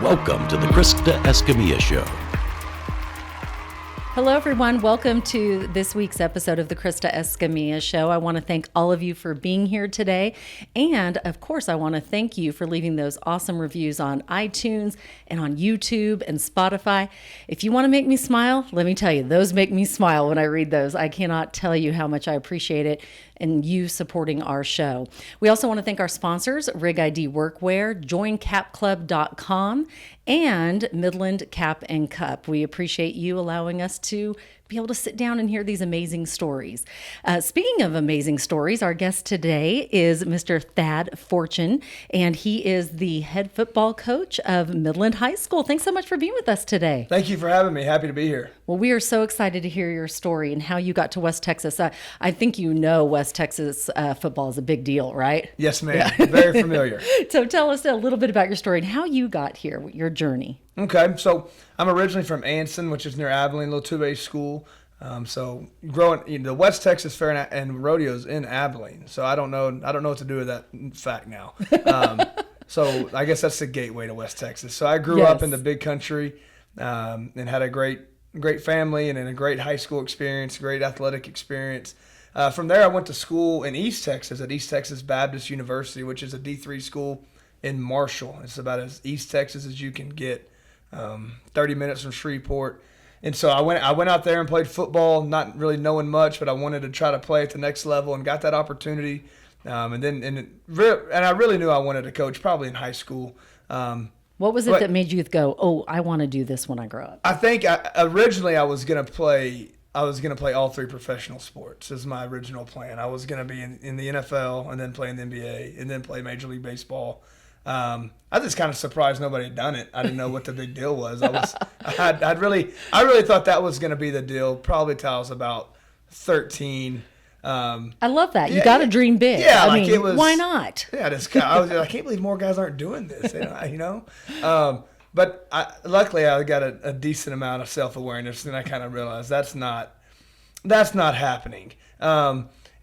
Welcome to the Krista Escamilla Show. Hello, everyone. Welcome to this week's episode of the Krista Escamilla Show. I want to thank all of you for being here today. And of course, I want to thank you for leaving those awesome reviews on iTunes and on YouTube and Spotify. If you want to make me smile, let me tell you, those make me smile when I read those. I cannot tell you how much I appreciate it and you supporting our show. We also want to thank our sponsors, Rig ID Workwear, joincapclub.com, and Midland Cap and Cup. We appreciate you allowing us to be able to sit down and hear these amazing stories. Speaking of amazing stories, our guest today is Mr. Thad Fortune, and he is the head football coach of Midland High School. Thanks so much for being with us today. Thank you for having me. Happy to be here. Well, we are so excited to hear your story and how you got to West Texas. I think you know West Texas football is a big deal, right? Yes, ma'am. Yeah. Very familiar. So tell us a little bit about your story and how you got here, your journey. Okay, so I'm originally from Anson, which is near Abilene, a little 2A school. So growing, the West Texas Fair and Rodeo's in Abilene. So I don't know what to do with that fact now. So I guess that's the gateway to West Texas. So I grew up in the big country and had a great family and a great high school experience, great athletic experience. From there, I went to school in East Texas at East Texas Baptist University, which is a D3 school in Marshall. It's about as East Texas as you can get, 30 minutes from Shreveport. And so I went out there and played football, not really knowing much, but I wanted to try to play at the next level and got that opportunity. And I really knew I wanted to coach, probably in high school. What was it that made you go, oh, I want to do this when I grow up? I think originally I was going to play all three professional sports as my original plan. I was going to be in the NFL and then play in the NBA and then play Major League Baseball. I was just kind of surprised nobody had done it. I didn't know what the big deal was. I really thought that was going to be the deal, probably till I was about 13. I love that. You got to dream big. Yeah, I mean, it was. Why not? Yeah, I can't believe more guys aren't doing this. You know. But luckily I got a decent amount of self-awareness, and I kind of realized that's not happening.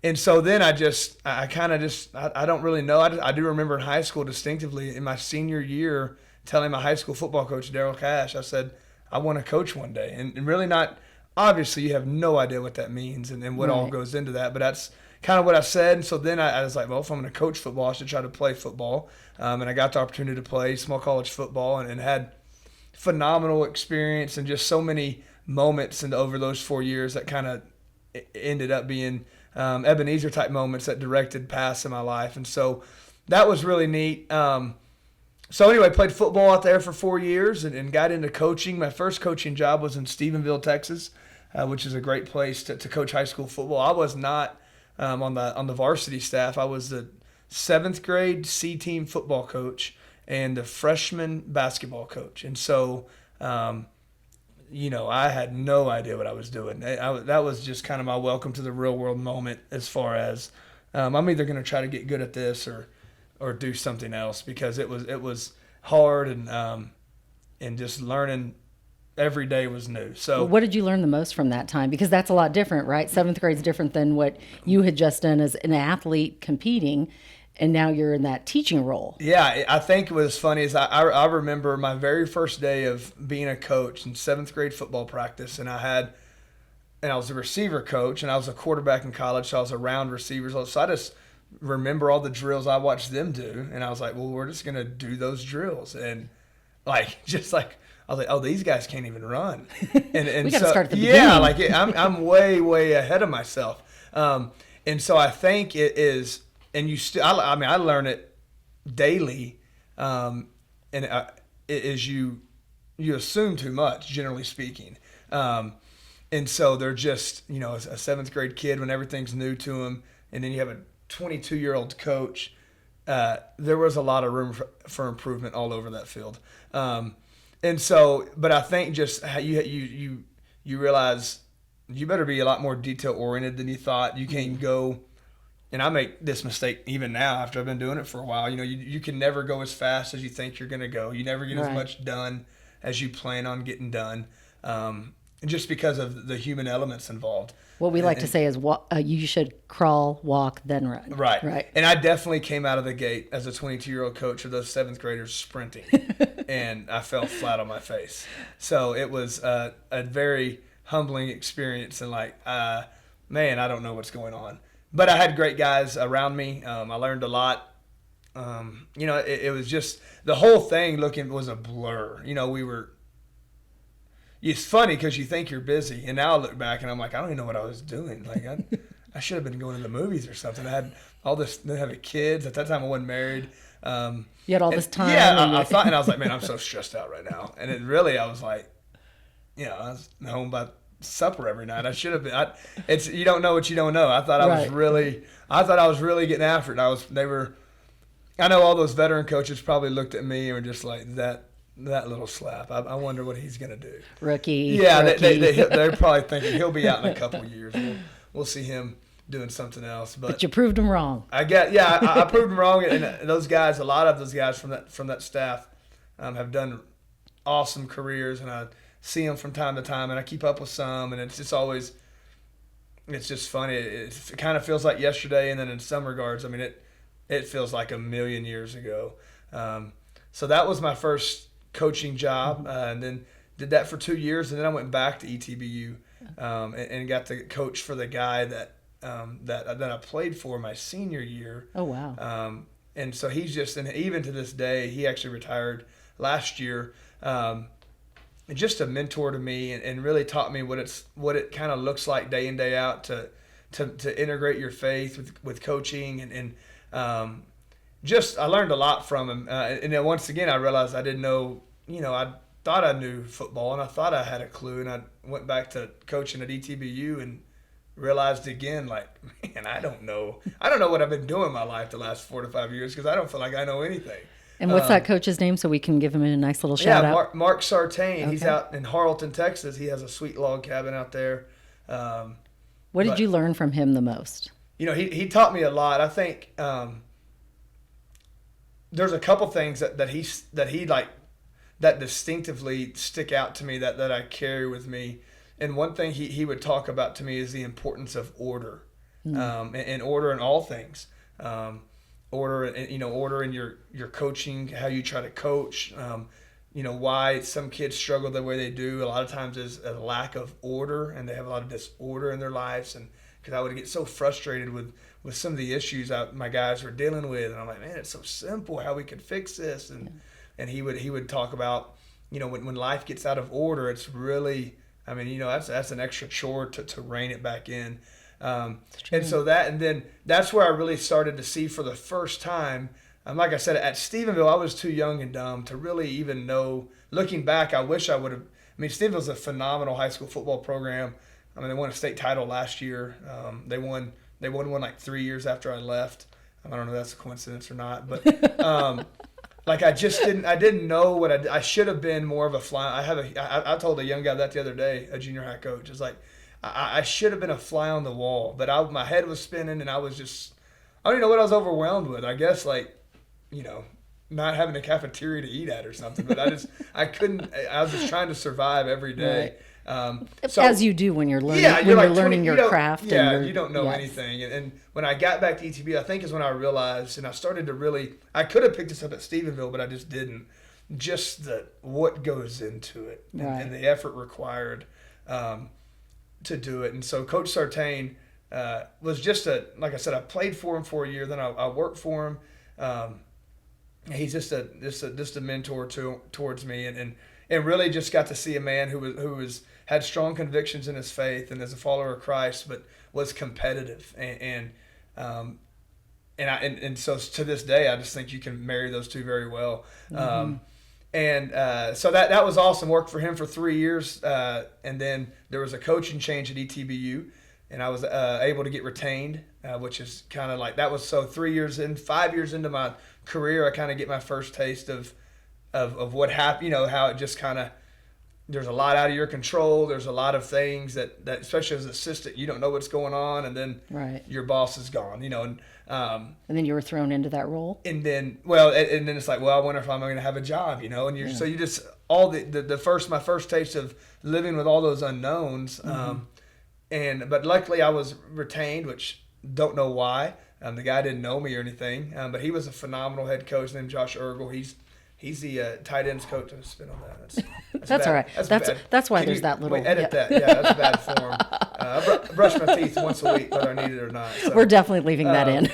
And so then I don't really know. I do remember in high school distinctively in my senior year telling my high school football coach, Daryl Cash, I said, I want to coach one day. And really not, obviously you have no idea what that means and what all goes into that, but that's kind of what I said. And so then I was like, well, if I'm going to coach football, I should try to play football. And I got the opportunity to play small college football and had phenomenal experience and just so many moments over those 4 years that kind of ended up being Ebenezer type moments that directed paths in my life. And so that was really neat. So anyway, played football out there for 4 years and got into coaching. My first coaching job was in Stephenville, Texas, which is a great place to coach high school football. I was not on the varsity staff. I was the 7th grade C-team football coach and the freshman basketball coach. And so I had no idea what I was doing. That was just kind of my welcome to the real world moment as far as I'm either going to try to get good at this or do something else, because it was hard and just learning every day was new. So what did you learn the most from that time? Because that's a lot different, right? 7th grade is different than what you had just done as an athlete competing. And now you're in that teaching role. Yeah, I think what was funny is I remember my very first day of being a coach in 7th grade football practice, and I was a receiver coach, and I was a quarterback in college, so I was around receivers. So I just remember all the drills I watched them do, and I was like, well, we're just going to do those drills. And I was like, oh, these guys can't even run. And we got to start at the beginning. Yeah, I'm way ahead of myself. And so I think it is. And I learn it daily, and it is you assume too much, generally speaking, and so they're just a 7th grade kid when everything's new to them, and then you have a 22-year-old coach. There was a lot of room for improvement all over that field, and so, but I think just how you realize you better be a lot more detail oriented than you thought. You can't go. And I make this mistake even now after I've been doing it for a while. You can never go as fast as you think you're going to go. You never get as much done as you plan on getting done. just because of the human elements involved. What we like to say is you should crawl, walk, then run. Right. And I definitely came out of the gate as a 22-year-old coach of those 7th graders sprinting, and I fell flat on my face. So it was a very humbling experience, and man, I don't know what's going on. But I had great guys around me. I learned a lot. It was just the whole thing was a blur. It's funny because you think you're busy, and now I look back and I'm like, I don't even know what I was doing. Like I should have been going to the movies or something. I had all this, having kids at that time. I wasn't married. You had all this time. Yeah, I thought, and I was like, man, I'm so stressed out right now. And I was like, I was home by supper every night. I should have been. It's you don't know what you don't know. I thought I was really getting after it. I know all those veteran coaches probably looked at me and were just like that little slap. I wonder what he's gonna do. Rookie. Yeah, rookie. They're probably thinking he'll be out in a couple of years. We'll see him doing something else. But you proved him wrong. I proved him wrong, and those guys, a lot of those guys from that staff, have done awesome careers, and I see them from time to time, and I keep up with some, and it's just always, it's just funny. It kind of feels like yesterday, and then in some regards, I mean, it feels like a million years ago. So that was my first coaching job, and then did that for 2 years, and then I went back to ETBU and got to coach for the guy that I played for my senior year. Oh wow! And so he's just, and even to this day, he actually retired last year. Just a mentor to me, and really taught me what it kind of looks like day in, day out to integrate your faith with coaching, and just I learned a lot from him. And then once again, I realized I didn't know. I thought I knew football, and I thought I had a clue, and I went back to coaching at ETBU and realized again, like, man, I don't know what I've been doing in my life the last 4 to 5 years, because I don't feel like I know anything. And what's that coach's name, so we can give him a nice little shout out? Mark Sartain. Okay. He's out in Harleton, Texas. He has a sweet log cabin out there. What did you learn from him the most? He taught me a lot. I think there's a couple things that he like that distinctively stick out to me that I carry with me. And one thing he would talk about to me is the importance of order, and order in all things. Order in your coaching, how you try to coach. Why some kids struggle the way they do. A lot of times is a lack of order, and they have a lot of disorder in their lives. And because I would get so frustrated with some of the issues my guys were dealing with, and I'm like, man, it's so simple how we could fix this. And he would talk about, when life gets out of order, it's really, that's an extra chore to rein it back in. And so then that's where I really started to see for the first time. Like I said, at Stephenville, I was too young and dumb to really even know. Looking back, I wish I would have. Stephenville's a phenomenal high school football program. They won a state title last year. They won one like 3 years after I left. I don't know if that's a coincidence or not, but I didn't know what I should have been more of a fly. I told a young guy that the other day, a junior high coach. It's like, I should have been a fly on the wall, but my head was spinning, and I don't even know what I was overwhelmed with. I guess not having a cafeteria to eat at or something, but I couldn't. I was just trying to survive every day. Right. As you do when you're learning, learning your craft. Yeah, you don't know anything. And when I got back to ETB, I think is when I realized, and I started to really, I could have picked this up at Stephenville, but I just didn't. Just what goes into it, and the effort required to do it. And so Coach Sartain was just like I said, I played for him for a year, then I worked for him. He's just a mentor towards me, and really just got to see a man who had strong convictions in his faith and as a follower of Christ, but was competitive. And so to this day, I just think you can marry those two very well. So that was awesome. Worked for him for 3 years, and then there was a coaching change at ETBU, and I was able to get retained, which is kind of like that was so 5 years into my career, I kind of get my first taste of what happened. How it just kind of there's a lot out of your control. There's a lot of things that especially as an assistant, you don't know what's going on, and then your boss is gone, and then you were thrown into that role. And then, and then it's like, well, I wonder if I'm going to have a job, and so you just all my first taste of living with all those unknowns, but luckily I was retained, which don't know why. The guy didn't know me or anything, but he was a phenomenal head coach named Josh Ergel. He's the tight ends coach. I'm spin on that. That's all right. That's why there's that little. Edit that. Yeah, that's bad form. I brush my teeth once a week, whether I need it or not. So, we're definitely leaving that in.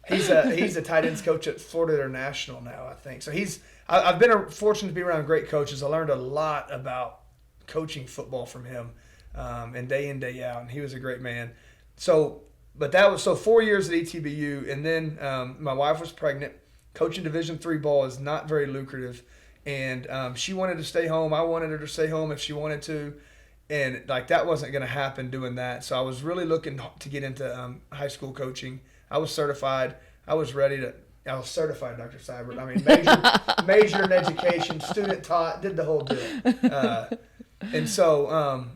He's a tight ends coach at Florida International now, I think. So I've been fortunate to be around great coaches. I learned a lot about coaching football from him, and day in, day out. And he was a great man. But that was 4 years at ETBU, and then my wife was pregnant. Coaching Division III ball is not very lucrative, and she wanted to stay home. I wanted her to stay home if she wanted to, and that wasn't going to happen doing that. So I was really looking to get into high school coaching. I was certified. I was certified, Dr. Seibert. I mean, major in education, student taught, did the whole deal. And so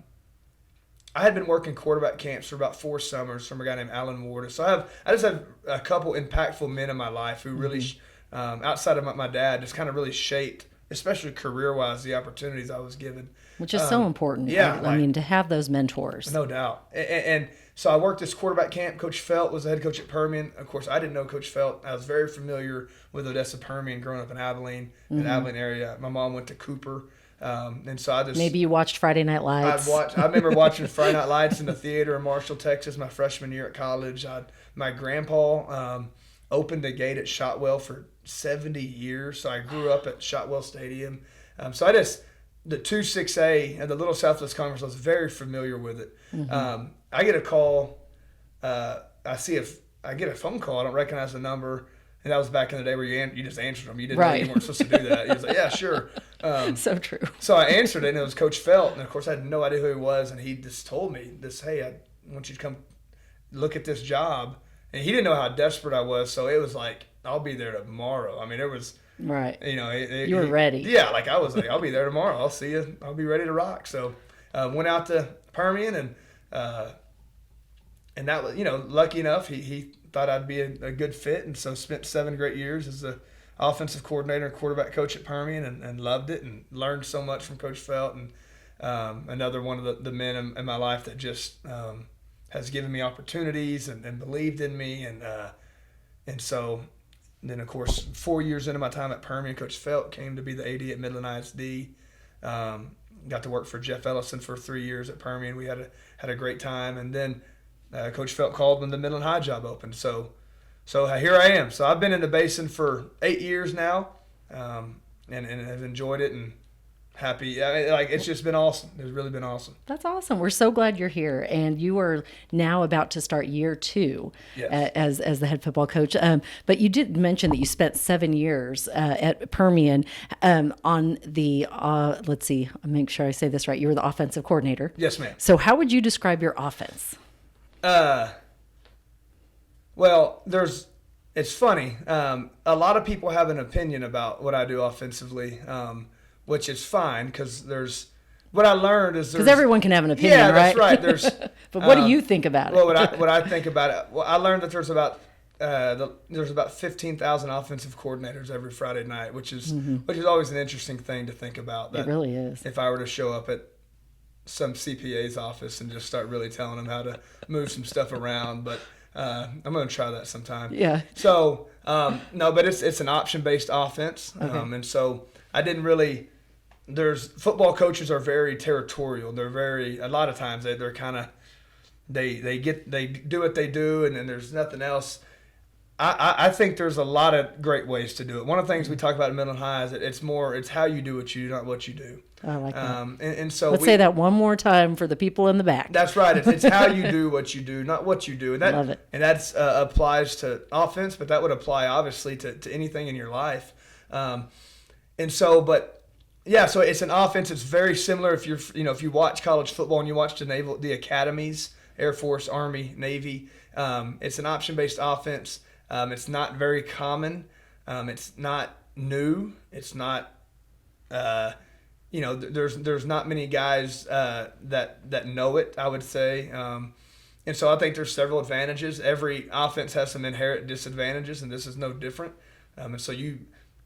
I had been working quarterback camps for about 4 summers from a guy named Alan Ward. So I just have a couple impactful men in my life who really, outside of my dad, just kind of really shaped, especially career-wise, the opportunities I was given. Which is so important. Yeah. I mean, to have those mentors. No doubt. And so I worked this quarterback camp. Coach Felt was the head coach at Permian. Of course, I didn't know Coach Felt. I was very familiar with Odessa Permian growing up in Abilene, in the Abilene area. My mom went to Cooper. And so I just maybe you watched Friday Night Lights. I remember watching Friday Night Lights in the theater in Marshall, Texas, my freshman year at college. My grandpa opened a gate at Shotwell for 70 years, so I grew up at Shotwell Stadium. So the 2-6A and the Little Southwest Conference, I was very familiar with it. I get a call. I get a phone call. I don't recognize the number. And that was back in the day where you just answered them. You didn't know you weren't supposed to do that. He was like, yeah, sure. So true. So I answered it, and it was Coach Felt. And, of course, I had no idea who he was. And he just told me this, hey, I want you to come look at this job. And he didn't know how desperate I was. So it was like, I'll be there tomorrow. I mean, it was – right. You were ready. Yeah, I was like, I'll be there tomorrow. I'll see you. I'll be ready to rock. So went out to Permian, and that was, lucky enough, he thought I'd be a good fit, and so spent 7 great years as the offensive coordinator and quarterback coach at Permian, and loved it and learned so much from Coach Felt, and another one of the men in my life that just has given me opportunities and believed in me, and so then, of course, 4 years into my time at Permian, Coach Felt came to be the AD at Midland ISD. Got to work for Jeff Ellison for 3 years at Permian. We had a great time, and then Coach Felt called when the Midland High job opened. So here I am. So I've been in the Basin for 8 years now, and have enjoyed it and happy. It's just been awesome. It's really been awesome. That's awesome. We're so glad you're here, and you are now about to start year 2 as the head football coach. But you did mention that you spent 7 years at Permian on the. Let's see. I'll make sure I say this right. You were the offensive coordinator. Yes, ma'am. So how would you describe your offense? Well, it's funny. A lot of people have an opinion about what I do offensively, which is fine because what I learned is because everyone can have an opinion, yeah, right? Yeah, that's right. But what do you think about it? Well, what I think about it, well, I learned that there's about 15,000 offensive coordinators every Friday night, which is always an interesting thing to think about. It really is. If I were to show up at some CPA's office and just start really telling them how to move some stuff around, but I'm going to try that sometime. Yeah. So no, but it's an option-based offense, and so I didn't really. Football coaches are very territorial. They're a lot of times they're kind of they do what they do, and then there's nothing else. I think there's a lot of great ways to do it. One of the things we talk about in Midland High is that it's how you do what you do, not what you do. I like that. And so let's say that one more time for the people in the back. That's right. It's how you do what you do, not what you do. And love it. And that applies to offense, but that would apply obviously to anything in your life. And so, but yeah, so it's an offense. It's very similar if you watch college football and you watch the academies, Air Force, Army, Navy. It's an option-based offense. It's not very common. It's not new. It's not, there's not many guys that know it, I would say. And so I think there's several advantages. Every offense has some inherent disadvantages, and this is no different. And so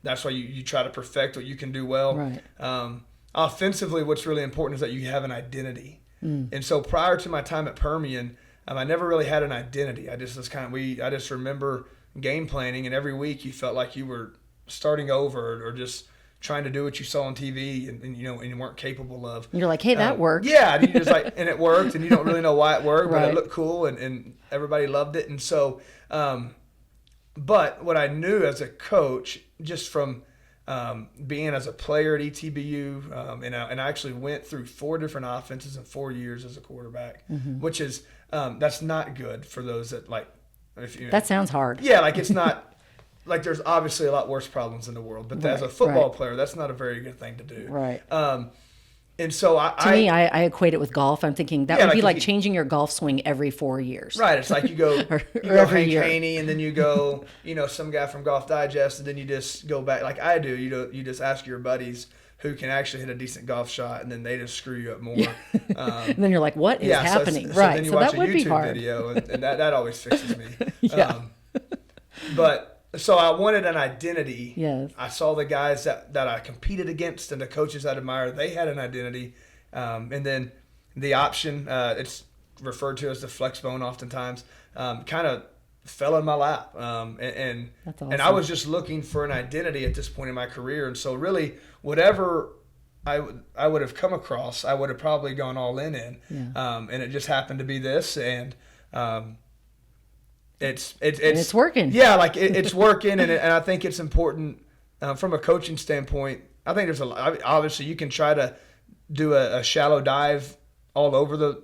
that's why you try to perfect what you can do well. Right. Offensively, what's really important is that you have an identity. And so prior to my time at Permian, I never really had an identity. I just remember game planning, and every week you felt like you were starting over or just trying to do what you saw on TV and you weren't capable of. You're like, hey, that worked. Yeah, and you just and it worked, and you don't really know why it worked, Right. but it looked cool, and everybody loved it. And so, but what I knew as a coach, just from being as a player at ETBU, and I actually went through 4 different offenses in 4 years as a quarterback, which is that's not good for those that That sounds hard. Yeah, it's not. There's obviously a lot worse problems in the world, but as a football player, that's not a very good thing to do. Right. And so to me, I equate it with golf. I'm thinking that would be like changing your golf swing every 4 years. Right. It's like you go, or you go every Hank year. Haney, and then you go, some guy from Golf Digest, and then you just go back like I do. You just ask your buddies who can actually hit a decent golf shot, and then they just screw you up more. And then you're like, what is happening? So right. then you So watch that a would be YouTube hard. video, and that always fixes me. Yeah. So I wanted an identity. Yes. I saw the guys that I competed against and the coaches I admired, they had an identity. And then the option, it's referred to as the flex bone oftentimes, kind of fell in my lap. And That's awesome. And I was just looking for an identity at this point in my career. And so really whatever I would have come across, I would have probably gone all in. Yeah. And it just happened to be this. And it's working. Yeah, it's working, and I think it's important from a coaching standpoint. I think there's obviously you can try to do a shallow dive all over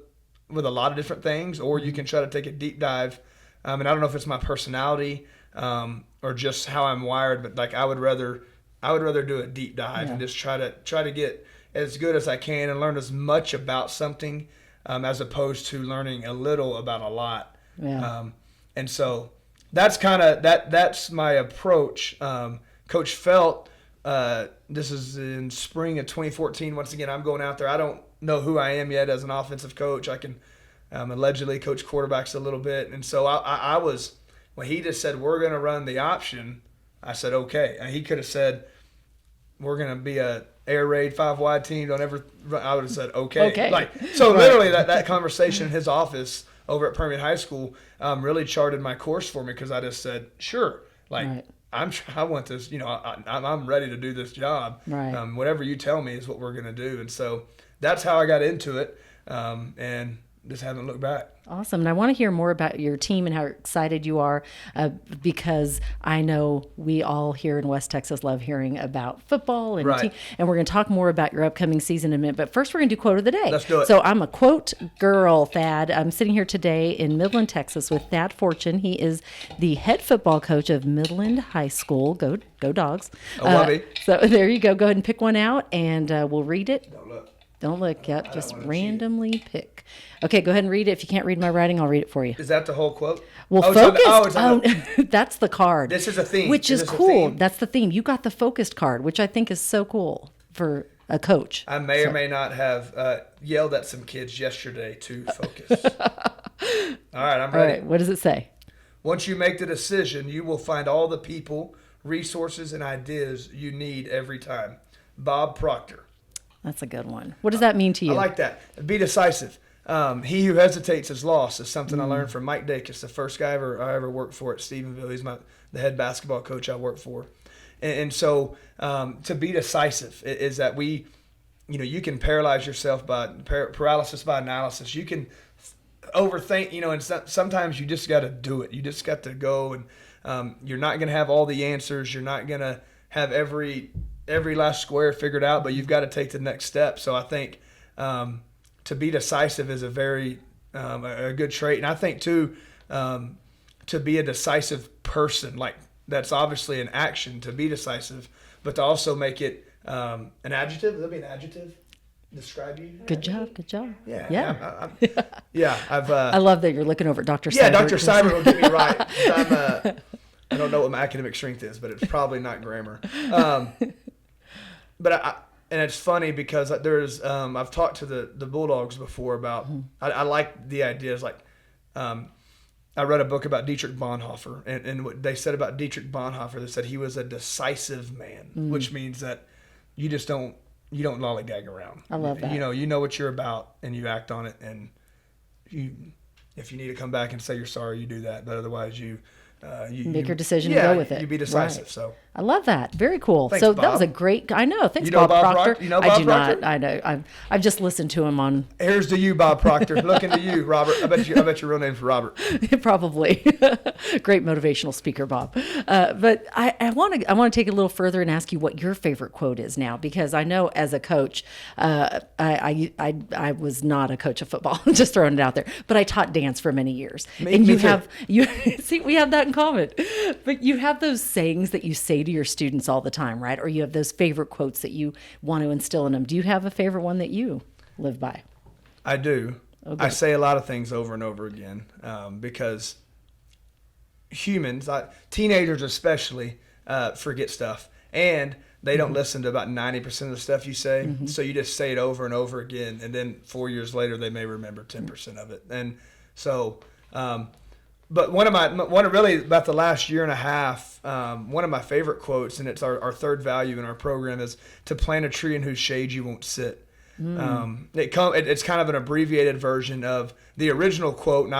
with a lot of different things, or you can try to take a deep dive. And I don't know if it's my personality or just how I'm wired, but I would rather do a deep dive and just try to get as good as I can and learn as much about something as opposed to learning a little about a lot. Yeah. And so that's that's my approach. Coach Felt, this is in spring of 2014. Once again, I'm going out there. I don't know who I am yet as an offensive coach. I can allegedly coach quarterbacks a little bit. And so I was, when he just said, we're going to run the option, I said, okay. And he could have said, we're going to be a air raid 5 wide team. Don't ever run. I would have said, okay. Literally that conversation in his office over at Permian High School really charted my course for me, because I just said, sure, I want this, I'm ready to do this job. Right. Whatever you tell me is what we're going to do. And so that's how I got into it, and just haven't looked back. Awesome. And I want to hear more about your team and how excited you are, because I know we all here in West Texas love hearing about football and team. And we're going to talk more about your upcoming season in a minute. But first, we're going to do quote of the day. Let's do it. So I'm a quote girl, Thad. I'm sitting here today in Midland, Texas with Thad Fortune. He is the head football coach of Midland High School. Go Dogs. Love it. So there you go. Go ahead and pick one out, and we'll read it. Don't look. Yep. Just randomly pick. Okay, go ahead and read it. If you can't read my writing, I'll read it for you. Is that the whole quote? Well, focused. That's the card. This is a theme. Which is cool. That's the theme. You got the focused card, which I think is so cool for a coach. I may or may not have yelled at some kids yesterday to focus. All right, I'm ready. All right, what does it say? Once you make the decision, you will find all the people, resources, and ideas you need every time. Bob Proctor. That's a good one. What does that mean to you? I like that. Be decisive. He who hesitates is lost is something I learned from Mike Dacus, the first guy I ever worked for at Stephenville. He's the head basketball coach I worked for. And so to be decisive is that you can paralyze yourself by paralysis by analysis. You can overthink, and sometimes you just got to do it. You just got to go, and you're not going to have all the answers. You're not going to have every last square figured out, but you've got to take the next step. So I think to be decisive is a very a good trait. And I think too, to be a decisive person, that's obviously an action to be decisive, but to also make it an adjective. Would that be an adjective? Describe you? Good job. Yeah. I love that you're looking over at Dr. Yeah, Seibert. Dr. Seibert will get me right. I don't know what my academic strength is, but it's probably not grammar. But And it's funny because there's I've talked to the Bulldogs before about I like the ideas like I read a book about Dietrich Bonhoeffer, and what they said about Dietrich Bonhoeffer, they said he was a decisive man, which means that you don't lollygag around. I love that. You know what you're about and you act on it, and if you need to come back and say you're sorry, you do that, but otherwise you make your decision and go with it. You be decisive. Right. So I love that. Very cool. Thanks, So Bob. that was a great. I know. Thanks, You know Bob Bob Proctor. You know I Bob do Proctor? not. I know. I've just listened to him on. here's to you, Bob Proctor. Looking to you, Robert. I bet your real name's Robert. Probably. Great motivational speaker, Bob. But I want to take it a little further and ask you what your favorite quote is now, because I know as a coach, I was not a coach of football, just throwing it out there, but I taught dance for many years. Me too. See, we have that in common. But you have those sayings that you say to your students all the time, right? Or you have those favorite quotes that you want to instill in them. Do you have a favorite one that you live by? I do. Okay. I say a lot of things over and over again because humans, teenagers especially, forget stuff. And they don't listen to about 90% of the stuff you say. So you just say it over and over again. And then 4 years later, they may remember 10% of it. And so, but one of really about the last year and a half, one of my favorite quotes, and it's our third value in our program, is to plant a tree in whose shade you won't sit. It's kind of an abbreviated version of the original quote.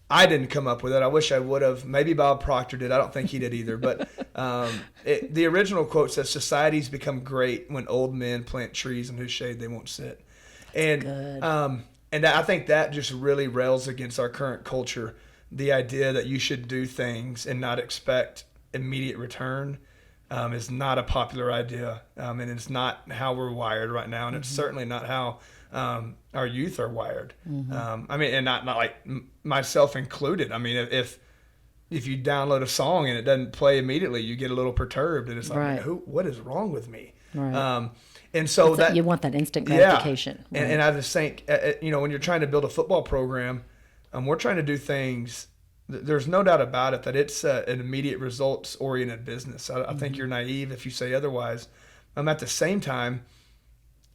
I didn't come up with it. I wish I would have. Maybe Bob Proctor did. I don't think he did either. But the original quote says, "Societies become great when old men plant trees in whose shade they won't sit." And I think that just really rails against our current culture. The idea that you should do things and not expect immediate return is not a popular idea, and it's not how we're wired right now, and it's certainly not how our youth are wired. I mean, and not like myself included. I mean, if you download a song and it doesn't play immediately, you get a little perturbed, and it's like, right. What is wrong with me? Right. And so you want that instant gratification. Yeah. Right? And I just think, when you're trying to build a football program, we're trying to do things. There's no doubt about it that it's an immediate results-oriented business. I think you're naive if you say otherwise. At the same time,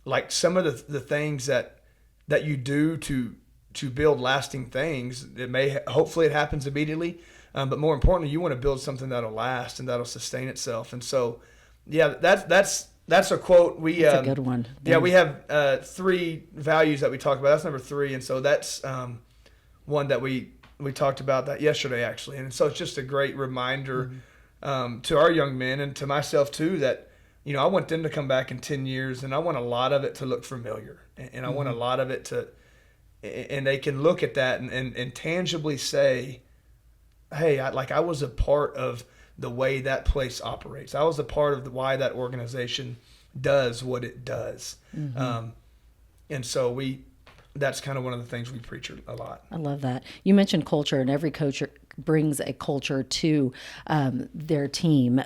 like some of the things that you do to build lasting things, hopefully it happens immediately, but more importantly, you want to build something that'll last and that'll sustain itself. And so, yeah, that's a quote. That's a good one. Yeah, we have 3 values that we talk about. That's number 3, and so that's one that we talked about that yesterday, actually. And so it's just a great reminder to our young men and to myself too that, I want them to come back in 10 years, and I want a lot of it to look familiar, and I want a lot of it and they can look at that and tangibly say, hey, I was a part of the way that place operates. I was a part of why that organization does what it does. And so that's kind of one of the things we preach a lot. I love that. You mentioned culture, and every coach brings a culture to their team.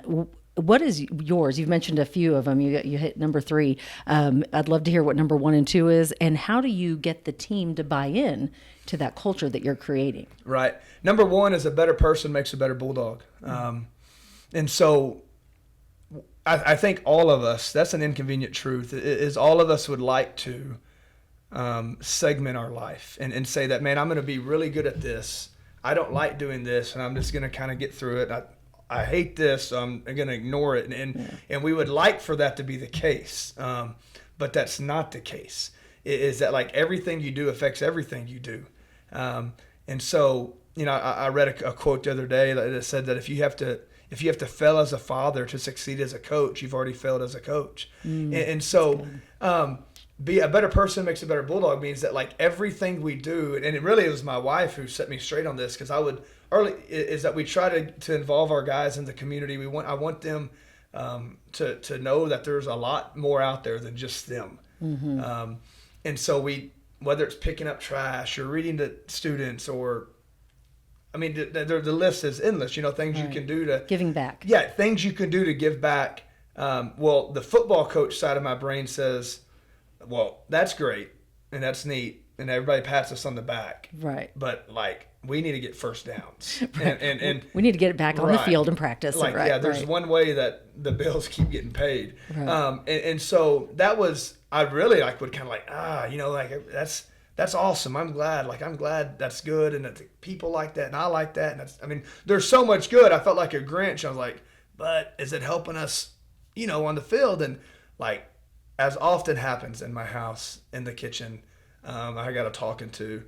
What is yours? You've mentioned a few of them. You hit number 3. I'd love to hear what number 1 and 2 is, and how do you get the team to buy in to that culture that you're creating? Right. Number 1 is a better person makes a better bulldog. And so I think all of us, that's an inconvenient truth, is all of us would like to segment our life and say that, man, I'm going to be really good at this. I don't like doing this, and I'm just going to kind of get through it. I hate this, so I'm going to ignore it. And we would like for that to be the case, but that's not the case. Is that like everything you do affects everything you do. And so, I read a quote the other day that said that if you have to fail as a father to succeed as a coach, you've already failed as a coach. And so be a better person makes a better bulldog means that like everything we do, and it really was my wife who set me straight on this, because is that we try to involve our guys in the community. I want them to know that there's a lot more out there than just them. And so whether it's picking up trash or reading to students, or the list is endless. Things you can do to giving back. Yeah, things you can do to give back. Well, the football coach side of my brain says, well, that's great and that's neat, and everybody pats us on the back. Right. But like we need to get first downs. Right. And we need to get it back on the field and practice. Like, right, there's right. one way that the Bills keep getting paid. Right. And so that was, I really would kind of that's awesome. I'm glad that's good. And that people like that. And I like that. And there's so much good. I felt like a Grinch. I was like, but is it helping us, on the field? And like, as often happens in my house, in the kitchen, I got a talking to.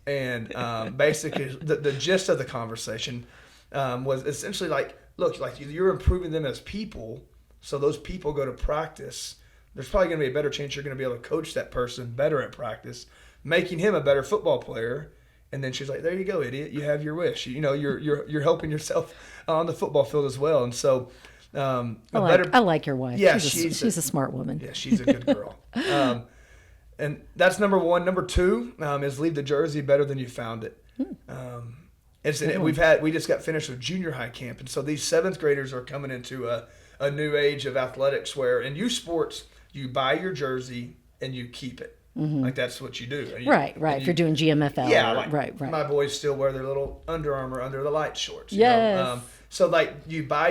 And basically, the gist of the conversation was essentially like, look, like you're improving them as people, so those people go to practice. There's probably going to be a better chance you're going to be able to coach that person better at practice, making him a better football player. And then she's like, "There you go, idiot. You have your wish. You're helping yourself on the football field as well." And so, I like your wife. Yeah, she's a smart woman. Yeah, she's a good girl. And that's number one. Number two is leave the jersey better than you found it. We just got finished with junior high camp, and so these 7th graders are coming into a new age of athletics where in youth sports you buy your jersey and you keep it. Mm-hmm. Like that's what you do. Right. If you're doing GMFL. Yeah, right. My boys still wear their little Under Armour under the light shorts. Yes. So like you buy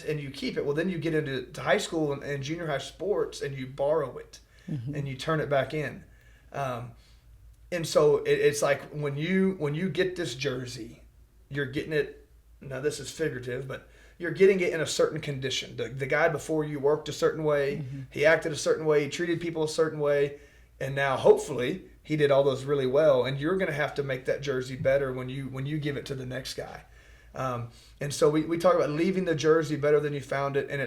and you keep it. Well, then you get into high school and junior high sports and you borrow it. Mm-hmm. And you turn it back in. And so it's like when you get this jersey, you're getting it, now this is figurative, but you're getting it in a certain condition. The guy before you worked a certain way, mm-hmm. He acted a certain way, he treated people a certain way, and now hopefully he did all those really well, and you're going to have to make that jersey better when you give it to the next guy. And so we talk about leaving the jersey better than you found it, and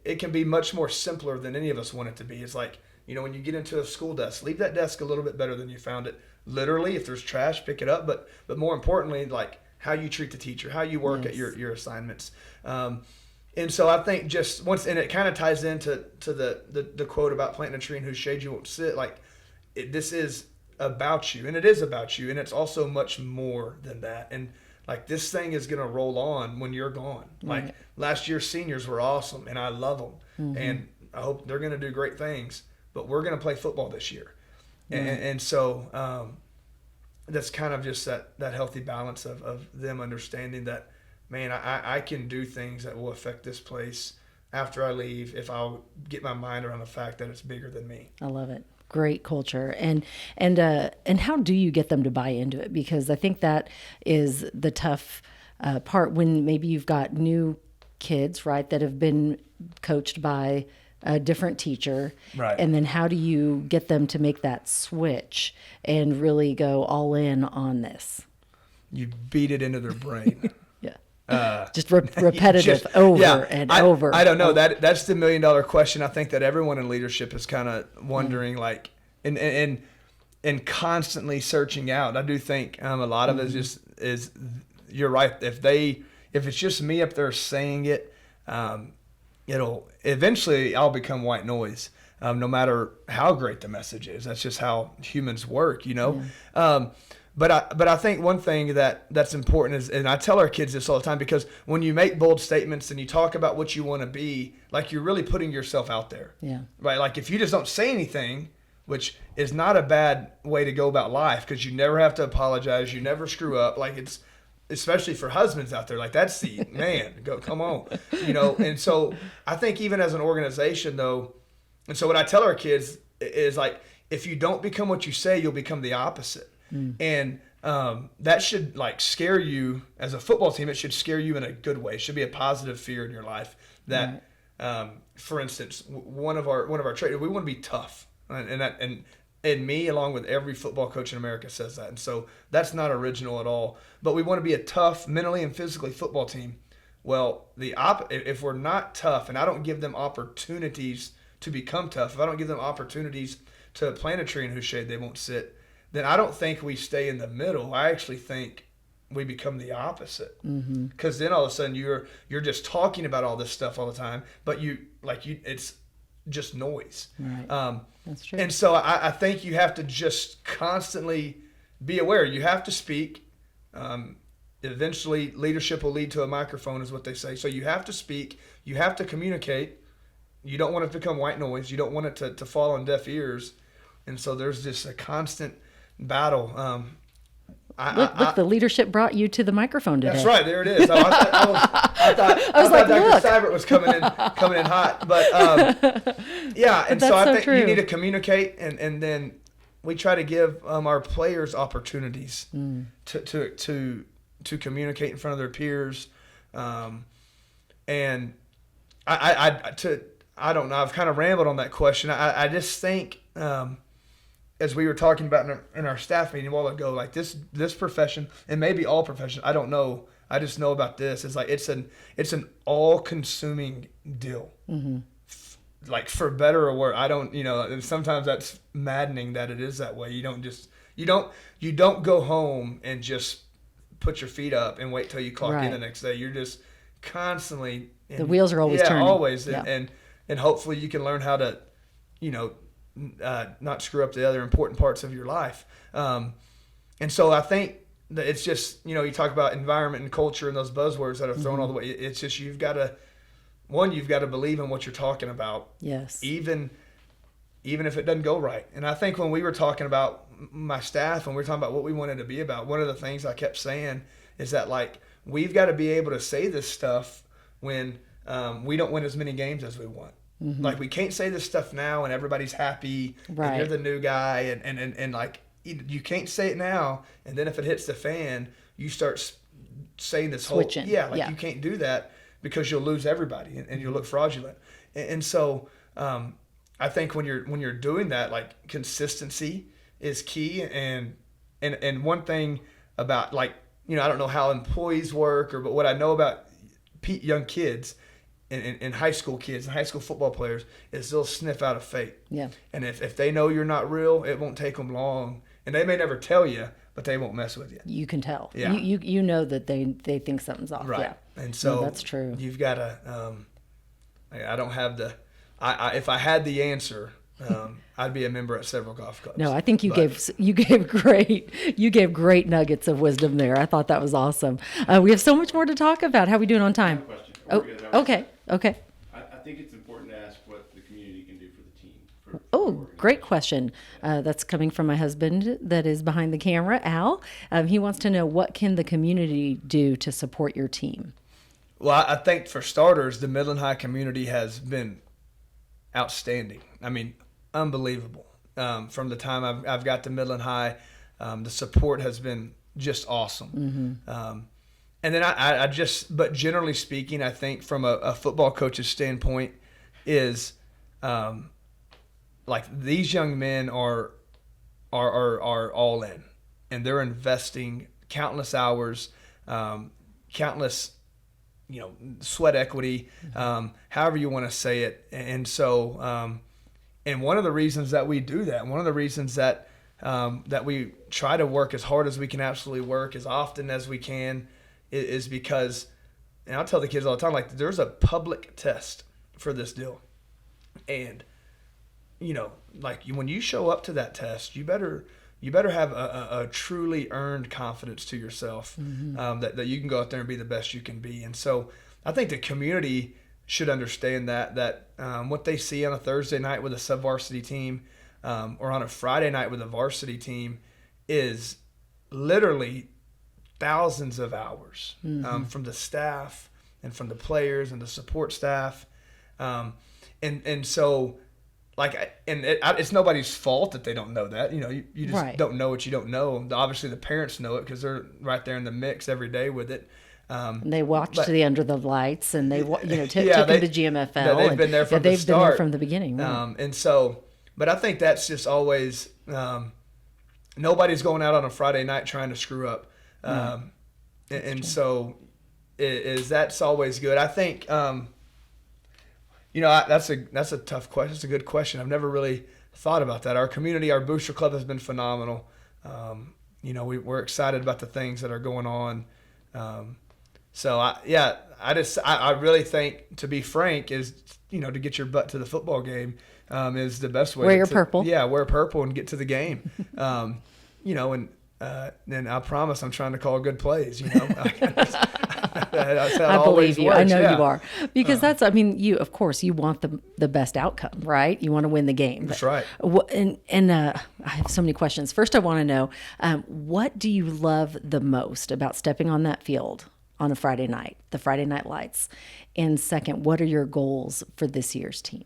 it can be much more simpler than any of us want it to be. It's like, when you get into a school desk, leave that desk a little bit better than you found it. Literally, if there's trash, pick it up. But more importantly, like how you treat the teacher, how you work at your assignments. And so I think just once, and it kind of ties into the quote about planting a tree in whose shade you won't sit. Like this is about you, and it is about you, and it's also much more than that. And like this thing is going to roll on when you're gone. Like last year's seniors were awesome, and I love them. Mm-hmm. And I hope they're going to do great things. But we're going to play football this year. Mm-hmm. And so that's kind of just that healthy balance of them understanding that, man, I can do things that will affect this place after I leave if I'll get my mind around the fact that it's bigger than me. I love it. Great culture. And how do you get them to buy into it? Because I think that is the tough part when maybe you've got new kids, right, that have been coached by a different teacher. Right. And then how do you get them to make that switch and really go all in on this? You beat it into their brain. Just repetitive over and over. I don't know. That's the $1 million question. I think that everyone in leadership is kind of wondering, like, and constantly searching out. I do think a lot of it is you're right. If it's just me up there saying it, it'll eventually I'll become white noise. No matter how great the message is. That's just how humans work, Yeah. But I think one thing that's important is, and I tell our kids this all the time, because when you make bold statements and you talk about what you want to be, like you're really putting yourself out there. Yeah. Right. Like if you just don't say anything, which is not a bad way to go about life, because you never have to apologize, you never screw up. Like it's, especially for husbands out there, like that's the man. Come on, And so I think even as an organization though, and so what I tell our kids is like, if you don't become what you say, you'll become the opposite. And that should like scare you as a football team. It should scare you in a good way. It should be a positive fear in your life that, for instance, one of our traits, we want to be tough, and me along with every football coach in America says that. And so that's not original at all. But we want to be a tough, mentally and physically football team. Well, if we're not tough, and I don't give them opportunities to become tough, if I don't give them opportunities to plant a tree in whose shade they won't sit, then I don't think we stay in the middle. I actually think we become the opposite. Because then all of a sudden you're just talking about all this stuff all the time, but it's just noise. Right. That's true. And so I think you have to just constantly be aware. You have to speak. Eventually, leadership will lead to a microphone, is what they say. So you have to speak. You have to communicate. You don't want it to become white noise. You don't want it to fall on deaf ears. And so there's just a constant battle. Look, the leadership brought you to the microphone today. That's right. There it is. I thought Dr. Seibert was coming in hot. But yeah, and so I think you need to communicate, and then we try to give our players opportunities to communicate in front of their peers. And I don't know. I've kind of rambled on that question. I just think, as we were talking about in our staff meeting a while ago, like this profession, and maybe all professions, I don't know. I just know about this. It's like it's an all-consuming deal. Mm-hmm. Like for better or worse. I don't. Sometimes that's maddening that it is that way. You don't go home and just put your feet up and wait till you clock in the next day. You're just constantly. The wheels are always turning. Always. Yeah. And hopefully you can learn how to, not screw up the other important parts of your life. And so I think that it's just, you talk about environment and culture and those buzzwords that are thrown all the way. It's just you've got to believe in what you're talking about. Yes. Even if it doesn't go right. And I think when we were talking about my staff and we were talking about what we wanted to be about, one of the things I kept saying is that, like, we've got to be able to say this stuff when we don't win as many games as we want. Mm-hmm. Like, we can't say this stuff now and everybody's happy and you're the new guy and like, you can't say it now, and then if it hits the fan, you start saying this switching. You can't do that because you'll lose everybody and you'll look fraudulent. And so I think when you're doing that, like, consistency is key. And one thing about, like, I don't know how employees work but what I know about young kids and high school kids and high school football players is they'll sniff out a fake. Yeah. And if they know you're not real, it won't take them long. And they may never tell you, but they won't mess with you. You can tell. Yeah. You know that they think something's off. Right. Yeah. And so that's true. You've got to. I don't have the. If I had the answer, I'd be a member at several golf clubs. No, I think you gave great nuggets of wisdom there. I thought that was awesome. We have so much more to talk about. How are we doing on time? I have a question. Okay. I think it's important to ask what the community can do for the team. Great question. That's coming from my husband that is behind the camera, Al. He wants to know, what can the community do to support your team? Well, I think for starters, the Midland High community has been outstanding. I mean, unbelievable. From the time I've got to Midland High, the support has been just awesome. Mm-hmm. And then but generally speaking, I think from a football coach's standpoint is, like, these young men are all in, and they're investing countless hours, countless, sweat equity, however you want to say it. And so, and one of the reasons that we do that, one of the reasons that we try to work as hard as we can absolutely work as often as we can is because, and I'll tell the kids all the time, like, there's a public test for this deal. And, like, when you show up to that test, you better have a truly earned confidence to yourself, that you can go out there and be the best you can be. And so I think the community should understand that what they see on a Thursday night with a sub-varsity team, or on a Friday night with a varsity team, is literally thousands of hours from the staff and from the players and the support staff. And so, like, it's nobody's fault that they don't know that. You just don't know what you don't know. Obviously, the parents know it because they're right there in the mix every day with it. They watched the Under the Lights, and they took them to GMFL. They've been there from the start. They've been there from the beginning. Right? And so, but I think that's just always, nobody's going out on a Friday night trying to screw up. And so that's always good. I think, that's a tough question. It's a good question. I've never really thought about that. Our community, our booster club has been phenomenal. We're excited about the things that are going on. So I really think, to be frank, is, to get your butt to the football game, is the best way. Wear your purple. Yeah, wear purple and get to the game. And I promise I'm trying to call good plays. That's how it I always believe you. works. I know yeah. you are. Because that's, I mean, of course, you want the best outcome, right? You want to win the game. That's right. I have so many questions. First, I want to know, what do you love the most about stepping on that field on a Friday night, the Friday Night Lights? And second, what are your goals for this year's team?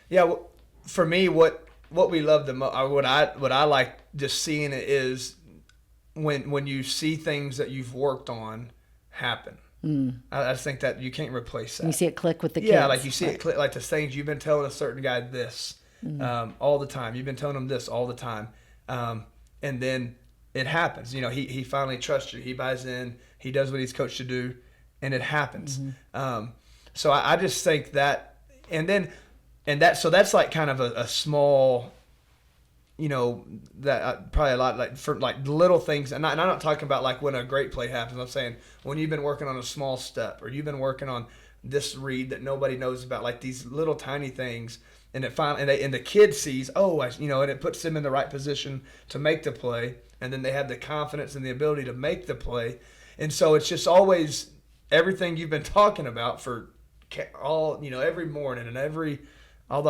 Yeah, well, for me, what we love the most, what I like just seeing it is when you see things that you've worked on happen. I just think that you can't replace that. You see it click with the kids. Yeah, like you see it click, like the things you've been telling a certain guy this all the time. You've been telling him this all the time, and then it happens. You know, he finally trusts you. He buys in. He does what he's coached to do, and it happens. So I just think that, so that's like kind of a small, you know, that probably a lot like for like little things. And I'm not talking about like when a great play happens. I'm saying when you've been working on a small step, or you've been working on this read that nobody knows about, like these little tiny things, and it finally and the kid sees, and it puts them in the right position to make the play, and then they have the confidence and the ability to make the play. And so it's just always everything you've been talking about for every morning and all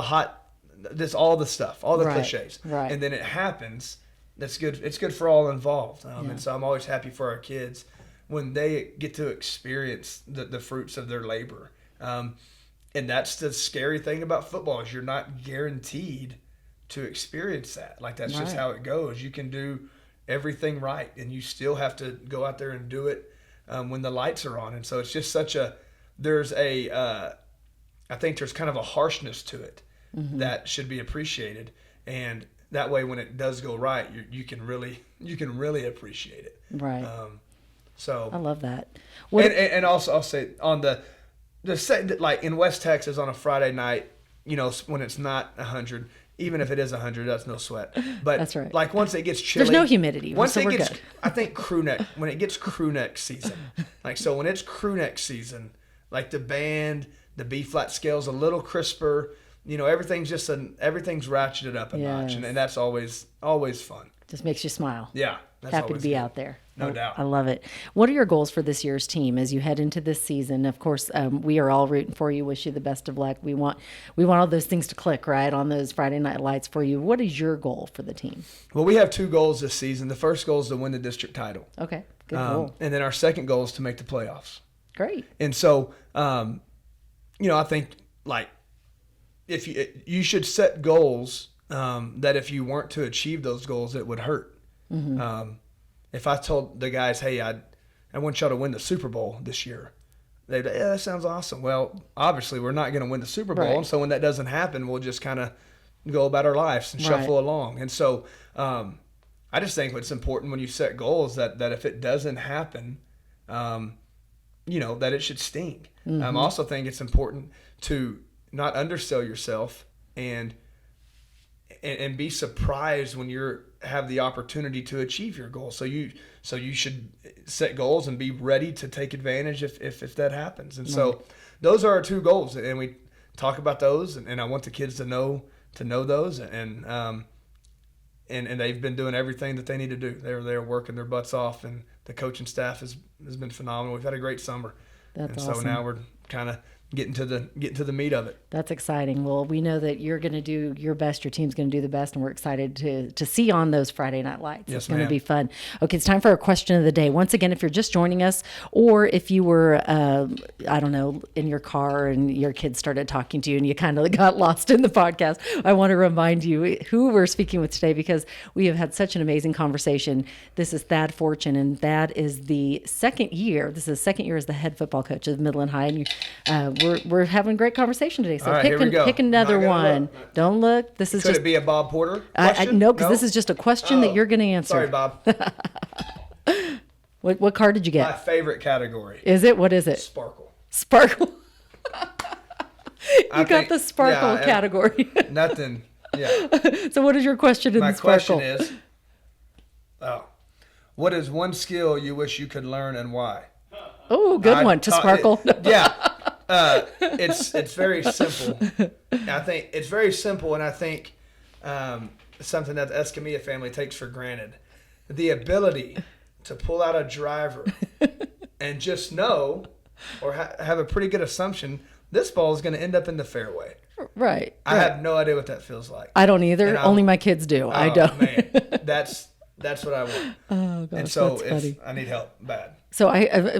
the stuff, all the cliches. Right. And then it happens. That's good. It's good for all involved. And so I'm always happy for our kids when they get to experience the fruits of their labor. And that's the scary thing about football, is you're not guaranteed to experience that. Like that's just how it goes. You can do everything right, and you still have to go out there and do it when the lights are on. And so it's just I think there's kind of a harshness to it that should be appreciated. And that way, when it does go right, you can really appreciate it. Right. So I love that. And also I'll say on like in West Texas on a Friday night, when it's not 100, even if it is 100, that's no sweat. But that's right. Like once it gets chilly, there's no humidity. Once so it we're gets, good. I think when it gets crew neck season, like so when it's crew neck season, like the band, the B flat scale's a little crisper. Everything's ratcheted up a notch, and that's always fun. Just makes you smile. Yeah, that's happy to be good. out there. No doubt. I love it. What are your goals for this year's team as you head into this season? Of course, we are all rooting for you. Wish you the best of luck. We want all those things to click right on those Friday Night Lights for you. What is your goal for the team? Well, we have 2 goals this season. The first goal is to win the district title. Okay, good goal. And then our second goal is to make the playoffs. Great. And so, I think like if you should set goals that if you weren't to achieve those goals, it would hurt. If I told the guys, hey, I want y'all to win the Super Bowl this year, they'd be, yeah, that sounds awesome. Well, obviously we're not going to win the Super Bowl. Right. And so when that doesn't happen, we'll just kind of go about our lives and shuffle along. And so I just think it's important when you set goals that if it doesn't happen, that it should sting. I also think it's important to not undersell yourself and be surprised when you have the opportunity to achieve your goal. So you should set goals and be ready to take advantage if that happens. And so those are our 2 goals, and we talk about those, and I want the kids to know those, and they've been doing everything that they need to do. They're working their butts off, and the coaching staff has been phenomenal. We've had a great summer. That's awesome. So now we're kind of getting to the meat of it. That's exciting. Well, we know that you're going to do your best. Your team's going to do the best, and we're excited to see on those Friday Night Lights. Yes, it's going to ma'am. be fun. Okay, it's time for our question of the day. Once again, if you're just joining us, or if you were, in your car and your kids started talking to you and you kind of got lost in the podcast, I want to remind you who we're speaking with today, because we have had such an amazing conversation. This is Thad Fortune, and Thad is the second year. This is his second year as the head football coach of Midland High, and we're having a great conversation today. So All right, here we go. pick another Not gonna one. look. Don't look. This is Could just it be a Bob Porter I question? no, because this is just a question that you're going to answer. Sorry, Bob. What card did you My get? favorite category. Is it? What is it? Sparkle. Sparkle. I got think- the sparkle yeah, category. Nothing. Yeah. So what is your question in My the sparkle? question is, what is one skill you wish you could learn and why? Oh, good one. To sparkle. Yeah. It's very simple. I think it's very simple, and I think something that the Escamilla family takes for granted. The ability to pull out a driver and just know or have a pretty good assumption this ball is going to end up in the fairway. Right. I have no idea what that feels like. I don't either. Only my kids do. I don't. Man, that's what I want. Oh gosh, and so that's funny. I need help bad. So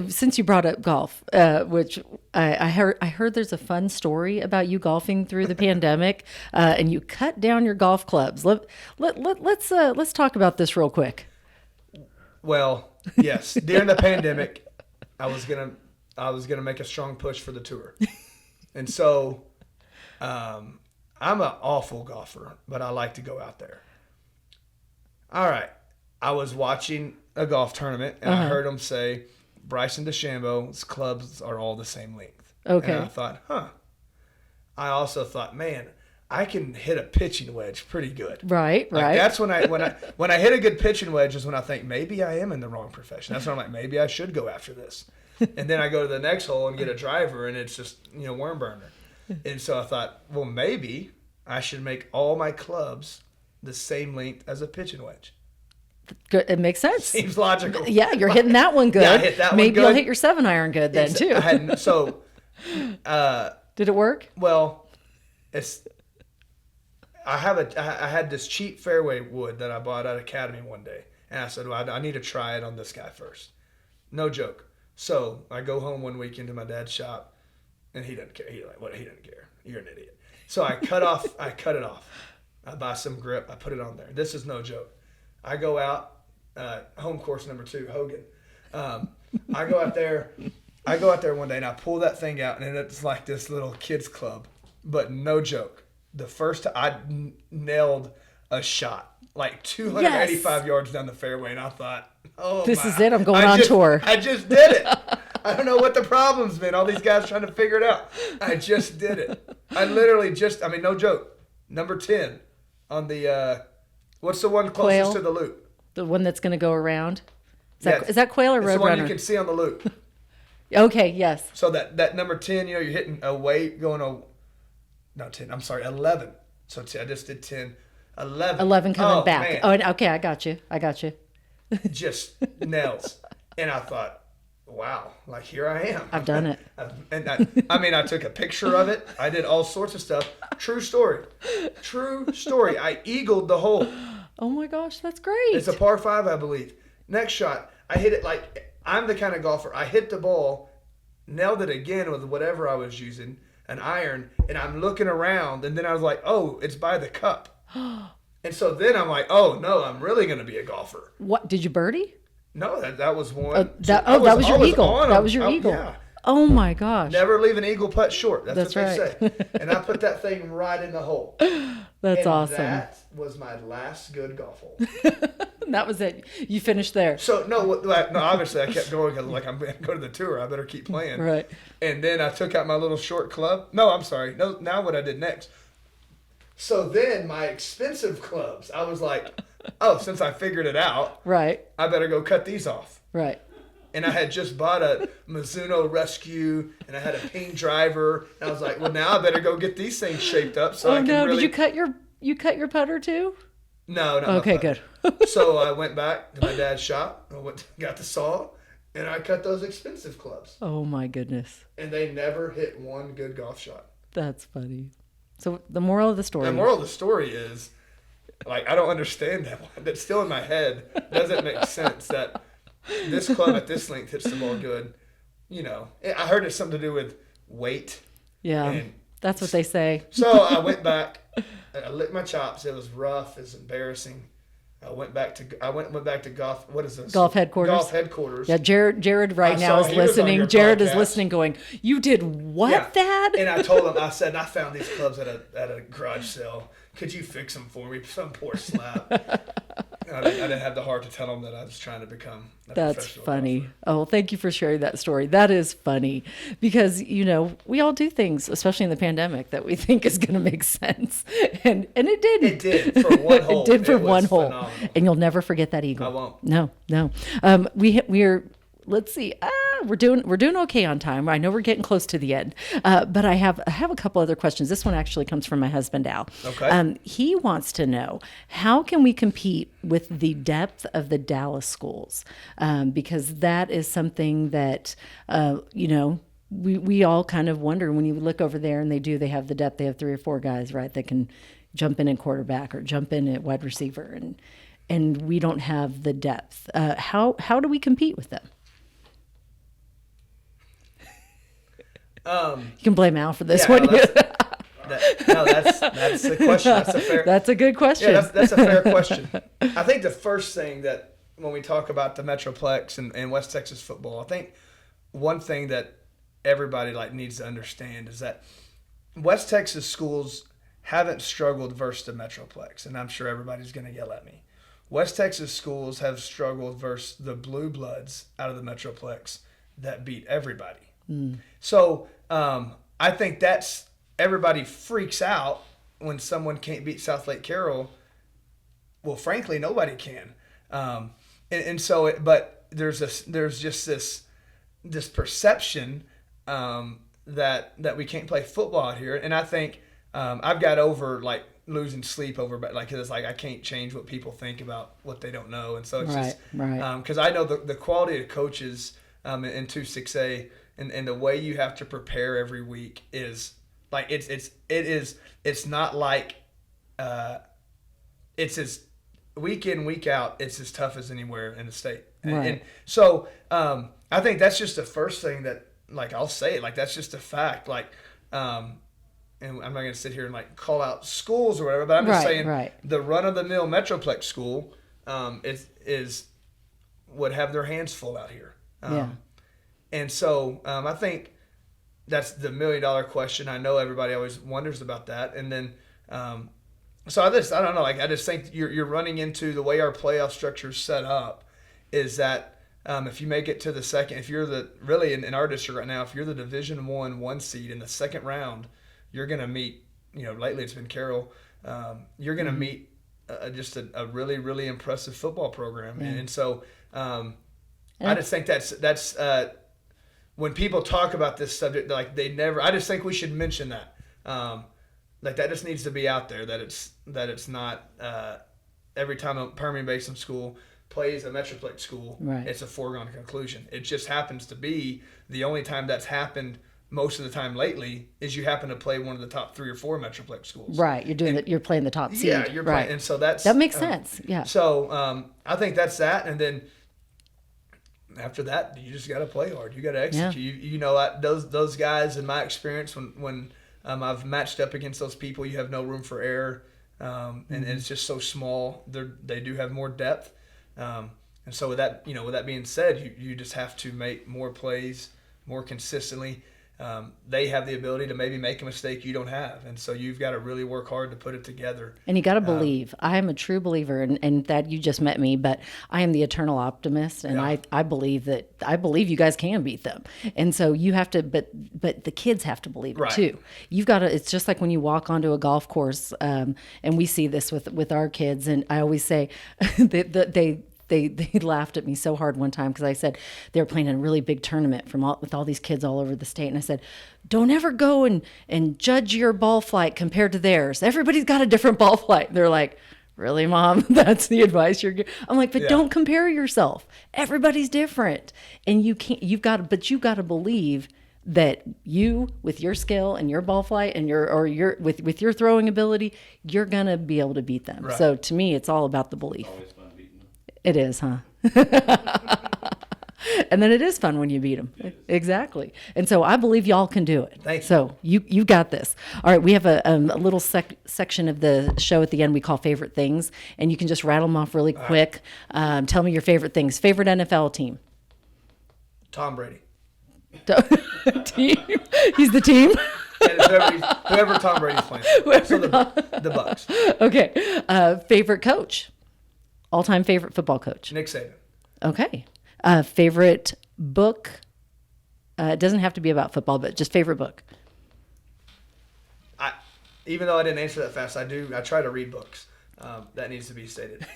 since you brought up golf, which I heard there's a fun story about you golfing through the pandemic, and you cut down your golf clubs. Let's talk about this real quick. Well, yes, during the pandemic, I was gonna make a strong push for the tour, and so I'm an awful golfer, but I like to go out there. All right, I was watching a golf tournament, and I heard them say Bryson DeChambeau's clubs are all the same length. Okay. And I thought, I also thought, man, I can hit a pitching wedge pretty good. Right. That's when I hit a good pitching wedge is when I think maybe I am in the wrong profession. That's when I'm like, maybe I should go after this. And then I go to the next hole and get a driver, and it's just worm burner. And so I thought, well, maybe I should make all my clubs the same length as a pitching wedge. Good. It makes sense. Seems logical. Yeah, you're hitting that one good. Yeah, I hit that Maybe one good. you'll hit your 7-iron good then too. Did it work? Well, I had this cheap fairway wood that I bought at Academy one day, and I said, well, I need to try it on this guy first. No joke. So I go home one weekend to my dad's shop, and he doesn't care. He doesn't care. You're an idiot. So I cut it off. I buy some grip. I put it on there. This is no joke. I go out, home course number 2, Hogan. I go out there one day, and I pull that thing out, and it's like this little kids club. But no joke. The first time I nailed a shot, like 285 yards down the fairway, and I thought, this is it. I'm going on tour. I just did it. I don't know what the problem's been. All these guys trying to figure it out. I just did it. I literally no joke. Number 10 on the, what's the one closest Quail? to the loop? The one that's going to go around? Is that Quail or Roadrunner? Roadrunner? It's the one you can see on the loop. Okay, yes. So that number 10, you're hitting away, going, not 10, I'm sorry, 11. So I just did 10. 11 coming back. Man. Oh, okay, I got you. Just nails. And I thought, wow, like here I am. I've done it. I took a picture of it. I did all sorts of stuff. True story. I eagled the hole. Oh my gosh, that's great. It's a par 5, I believe. Next shot, I hit it like, I'm the kind of golfer, I hit the ball, nailed it again with whatever I was using, an iron, and I'm looking around, and then I was like, oh, it's by the cup. And so then I'm like, oh no, I'm really going to be a golfer. What, did you birdie? No, that was one. That was your eagle. That was your eagle. Yeah. Oh my gosh. Never leave an eagle putt short. That's what right. they say. And I put that thing right in the hole. That's awesome. That was my last good golf hole. That was it. You finished there. So no, obviously I kept going because like I'm going to go to the tour. I better keep playing. Right. And then I took out my little short club. No, I'm sorry. No, now what I did next. So then my expensive clubs, I was like, oh, since I figured it out, right, I better go cut these off. Right. And I had just bought a Mizuno Rescue, and I had a ping driver. And I was like, well, now I better go get these things shaped up so I can really... Did you cut your putter too? No, not okay, good. So I went back to my dad's shop. Got the saw, and I cut those expensive clubs. Oh my goodness! And they never hit one good golf shot. That's funny. So the moral of the story. The moral of the story is, like, I don't understand that one. That's still in my head. Doesn't make sense that this club at this length hits the ball good. I heard it's something to do with weight. Yeah, that's what they say. So I went back. I licked my chops. It was rough. It was embarrassing. I went back to golf. What is this? Golf headquarters. Golf headquarters. Yeah, Jared right now is listening. Jared is listening, going, "You did what, Dad?" And I told him, I said, I found these clubs at a garage sale. Could you fix them for me? Some poor slap. I didn't have the heart to tell him that I was trying to become a That's professional funny. golfer. Oh, thank you for sharing that story. That is funny because, we all do things, especially in the pandemic, that we think is going to make sense. And it didn't. It did for one hole. It did for one hole. Phenomenal. And you'll never forget that eagle. I won't. No. We're let's see. We're doing okay on time. I know we're getting close to the end, but I have a couple other questions. This one actually comes from my husband Al. Okay. He wants to know, how can we compete with the depth of the Dallas schools? Because that is something that we all kind of wonder when you look over there and they have the depth. They have 3 or 4 guys, right, that can jump in at quarterback or jump in at wide receiver, and we don't have the depth. How do we compete with them? You can blame Al for this one. That's a question. That's a good question. Yeah, that's a fair question. I think the first thing that when we talk about the Metroplex and West Texas football, I think one thing that everybody needs to understand is that West Texas schools haven't struggled versus the Metroplex, and I'm sure everybody's going to yell at me. West Texas schools have struggled versus the Blue Bloods out of the Metroplex that beat everybody. So I think that's everybody freaks out when someone can't beat South Lake Carroll. Well, frankly, nobody can. But there's just this perception that we can't play football out here, and I think I've got over losing sleep over, but it's I can't change what people think about what they don't know, and so it's because I know the quality of coaches in 2-6A and the way you have to prepare every week is it's not it's as week in, week out, it's as tough as anywhere in the state. And so I think that's just the first thing that I'll say it, that's just a fact. And I'm not going to sit here and call out schools or whatever, but I'm just saying the run-of-the-mill Metroplex school would have their hands full out here. And so I think that's the $1 million question. I know everybody always wonders about that. And then so I don't know. I just think you're running into the way our playoff structure is set up is that if you make it to the second, if you're in our district right now, if you're the Division I 1 seed in the second round, you're going to meet, lately it's been Carroll, you're going to meet just a really, really impressive football program. And so I just think that's when people talk about this subject, I just think we should mention that. That just needs to be out there, that it's not every time a Permian Basin school plays a Metroplex school, it's a foregone conclusion. It just happens to be the only time that's happened most of the time lately is you happen to play one of the top 3 or 4 Metroplex schools. Right, you're playing the top seed. Yeah, you're playing, and so that makes sense. Yeah. So I think that's that, and then after that, you just got to play hard. You got to execute. Yeah. Those guys, in my experience, when I've matched up against those people, you have no room for error, and it's just so small. They do have more depth, and so with that being said, you just have to make more plays more consistently. They have the ability to maybe make a mistake you don't have. And so you've got to really work hard to put it together. And you got to believe. I am a true believer, and that you just met me, but I am the eternal optimist. And I believe you guys can beat them. And so you have to, but the kids have to believe it too. You've got to, it's just like when you walk onto a golf course, and we see this with our kids. And I always say They laughed at me so hard one time because I said they were playing in a really big tournament with all these kids all over the state. And I said, don't ever go and judge your ball flight compared to theirs. Everybody's got a different ball flight. They're like, really, Mom? That's the advice you're giving? I'm like, but don't compare yourself. Everybody's different. And you've got to believe that you, with your skill and your ball flight and with your throwing ability, you're going to be able to beat them. Right. So to me, it's all about the belief. It is, huh? And then it is fun when you beat them. Exactly. And so I believe y'all can do it. Thank you. So you got this. All right, we have a little section of the show at the end we call Favorite Things, and you can just rattle them off really quick. Tell me your favorite things. Favorite NFL team? Tom Brady. Team? He's the team? Yeah, whoever Tom Brady's playing. So the Bucks. Okay. Favorite coach? All-time favorite football coach? Nick Saban. Okay. Favorite book? It doesn't have to be about football, but just favorite book. Even though I didn't answer that fast, I try to read books. That needs to be stated.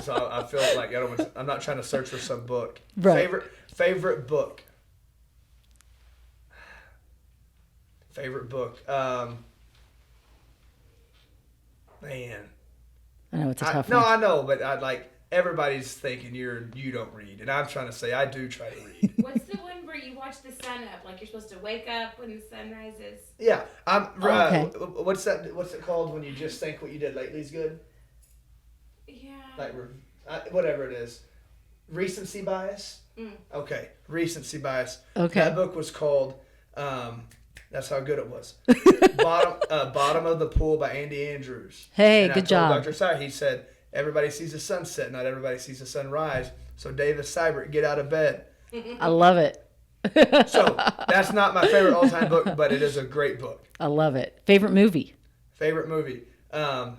So I feel like I'm not trying to search for some book. Right. Favorite book. Favorite book. Man. I know it's a tough one. No, I know, but everybody's thinking you don't read, and I'm trying to say I do try to read. What's the one where you watch the sun up, like you're supposed to wake up when the sun rises. Yeah. Okay. What's that? What's it called when you just think what you did lately is good? Yeah. Like whatever it is. Recency bias. Okay. Recency bias. Okay. That book was called. That's how good it was. Bottom of the Pool by Andy Andrews. Hey, And good I told job. Dr. Sy, he said, everybody sees the sunset, not everybody sees the sunrise. So Davis Seibert, get out of bed. I love it. So that's not my favorite all-time book, but it is a great book. I love it. Favorite movie? Favorite movie. Like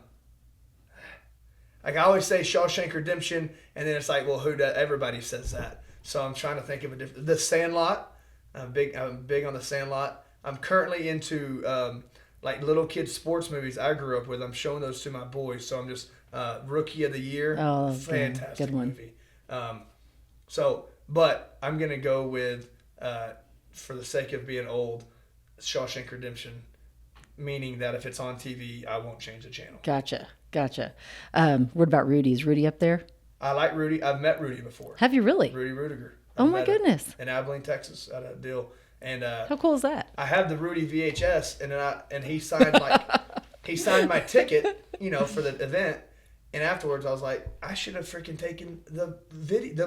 I always say Shawshank Redemption, and then it's like, well, everybody says that. So I'm trying to think of a different. The Sandlot. I'm big on The Sandlot. I'm currently into like little kids sports movies I grew up with. I'm showing those to my boys. So I'm just Rookie of the Year. Oh, fantastic good one. movie. But I'm gonna go with for the sake of being old, Shawshank Redemption. Meaning that if it's on TV, I won't change the channel. Gotcha. What about Rudy? Is Rudy up there? I like Rudy. I've met Rudy before. Have you really? Rudy Rudiger. Oh my goodness. In Abilene, Texas, at a deal. And How cool is that? I have the Rudy VHS, and he signed my ticket, for the event. And afterwards, I was like, I should have freaking taken the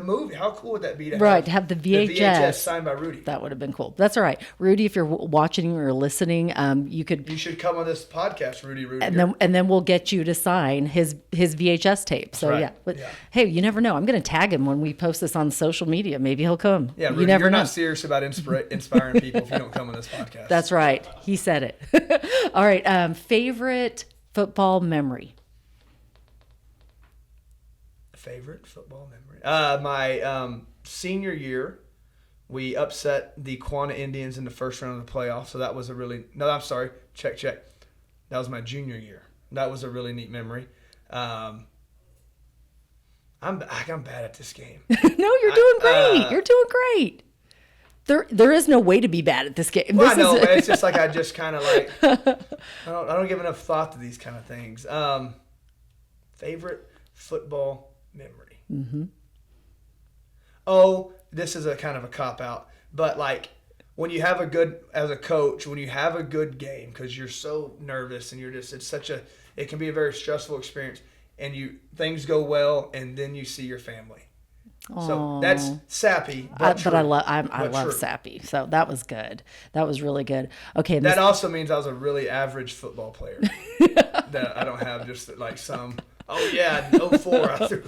movie. How cool would that be to have the VHS. The VHS signed by Rudy? That would have been cool. That's all right, Rudy. If you're watching or listening, you should come on this podcast, Rudy. And then we'll get you to sign his VHS tape. So right. yeah, but hey, you never know. I'm going to tag him when we post this on social media. Maybe he'll come. Yeah, Rudy, you never you're know. not serious about inspiring people if you don't come on this podcast. That's right. He said it. All right. Favorite football memory. Favorite football memory. My senior year, we upset the Quanah Indians in the first round of the playoffs. So that was check. That was my junior year. That was a really neat memory. I'm bad at this game. No, you're doing great. You're doing great. There is no way to be bad at this game. Well, I know, but it's just like I just kind of like I don't give enough thought to these kind of things. Favorite football memory. Mm-hmm. Oh, this is a kind of a cop out, but like when you have as a coach, when you have a good game, because you're so nervous and it can be a very stressful experience, and things go well, and then you see your family. Aww. So that's sappy, but I love sappy. So that was good. That was really good. Okay. That also means I was a really average football player. That I don't have just like some. Oh yeah, 04.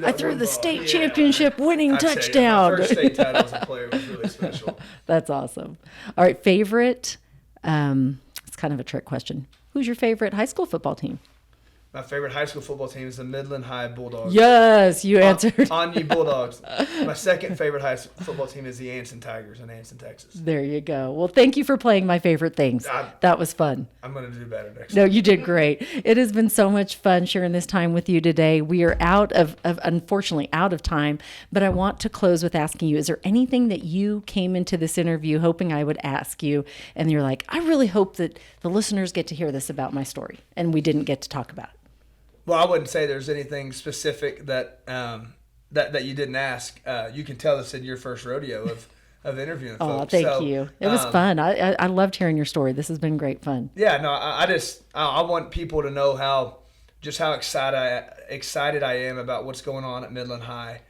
I threw the state championship winning touchdown. My first state title as a player was really special. That's awesome. All right, favorite. It's kind of a trick question. Who's your favorite high school football team? My favorite high school football team is the Midland High Bulldogs. Yes, you answered. On you Bulldogs. My second favorite high school football team is the Anson Tigers in Anson, Texas. There you go. Well, thank you for playing my favorite things. That was fun. I'm going to do better next time. No, you did great. It has been so much fun sharing this time with you today. We are unfortunately out of time, but I want to close with asking you, is there anything that you came into this interview hoping I would ask you, and you're like, I really hope that the listeners get to hear this about my story, and we didn't get to talk about it? Well, I wouldn't say there's anything specific that you didn't ask. You can tell this in your first rodeo of interviewing folks. Oh, thank you. It was fun. I loved hearing your story. This has been great fun. Yeah, no, I want people to know how excited I am about what's going on at Midland High.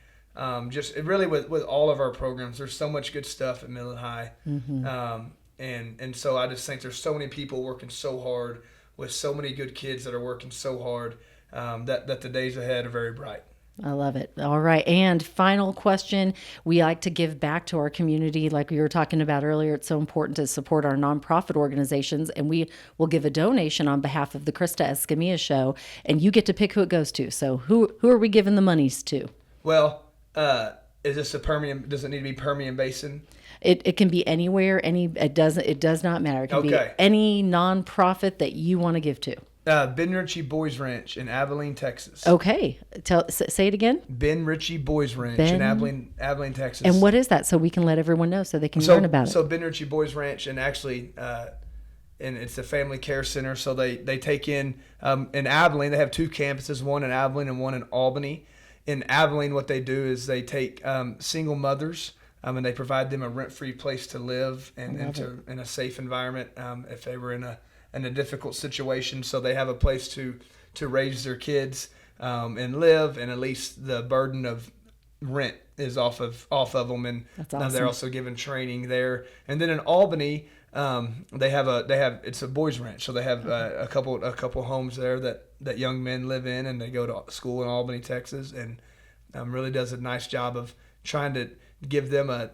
Just really with all of our programs, there's so much good stuff at Midland High. Mm-hmm. And so I just think there's so many people working so hard with so many good kids that are working so hard. That the days ahead are very bright. I love it. All right. And final question. We like to give back to our community. Like we were talking about earlier, it's so important to support our nonprofit organizations. And we will give a donation on behalf of the Krista Escamilla Show. And you get to pick who it goes to. So who are we giving the monies to? Well, is this does it need to be Permian Basin? It can be anywhere. It does not matter. It can be any nonprofit that you want to give to. Ben Ritchie Boys Ranch in Abilene, Texas. Okay. Say it again. Ben Ritchie Boys Ranch in Abilene, Texas. And what is that? So we can let everyone know so they can learn about it. So Ben Ritchie Boys Ranch, and actually, and it's a family care center. So they take in Abilene, they have two campuses, one in Abilene and one in Albany. In Abilene, what they do is they take single mothers and they provide them a rent-free place to live and in a safe environment if they were in a difficult situation. So they have a place to raise their kids and live, and at least the burden of rent is off of them. And That's awesome. They're also given training there. And then in Albany, they have it's a boys' ranch, so they have a couple homes there that young men live in, and they go to school in Albany, Texas, and really does a nice job of trying to give them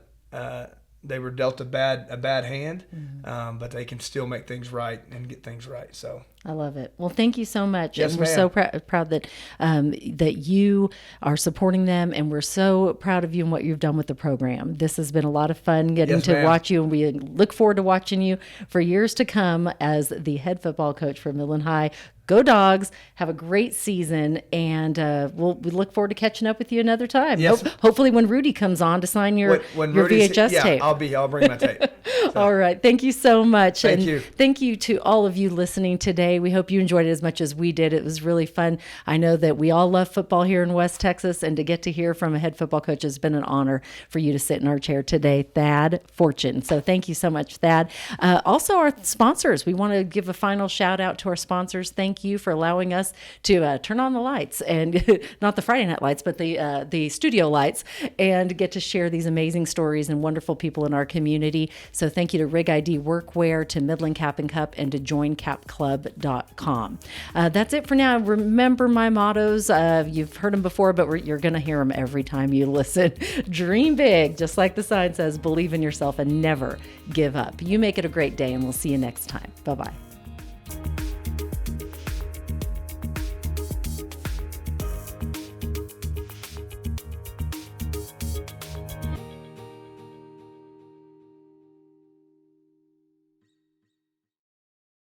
they were dealt a bad hand, but they can still make things right and get things right. So I love it. Well, thank you so much. Yes, and we're ma'am. so proud that that you are supporting them, and we're so proud of you and what you've done with the program. This has been a lot of fun getting Yes, to ma'am. watch you, and we look forward to watching you for years to come as the head football coach for Midland High. Go Dogs! Have a great season, and we look forward to catching up with you another time. Yes. Hopefully, when Rudy comes on to sign your Rudy's- VHS yeah, tape. I'll bring my tape. So, All right. Thank you so much. Thank and you. Thank you to all of you listening today. We hope you enjoyed it as much as we did. It was really fun. I know that we all love football here in West Texas, and to get to hear from a head football coach has been an honor for you to sit in our chair today, Thad Fortune. So thank you so much, Thad. Also, our sponsors. We want to give a final shout out to our sponsors. Thank you for allowing us to turn on the lights, and not the Friday night lights, but the studio lights, and get to share these amazing stories and wonderful people in our community. So thank you to Rig ID Workwear, to Midland Cap and Cup, and to joincapclub.com. That's it for now. Remember my mottos. You've heard them before, but you're going to hear them every time you listen. Dream big, just like the sign says, believe in yourself, and never give up. You make it a great day, and we'll see you next time. Bye-bye.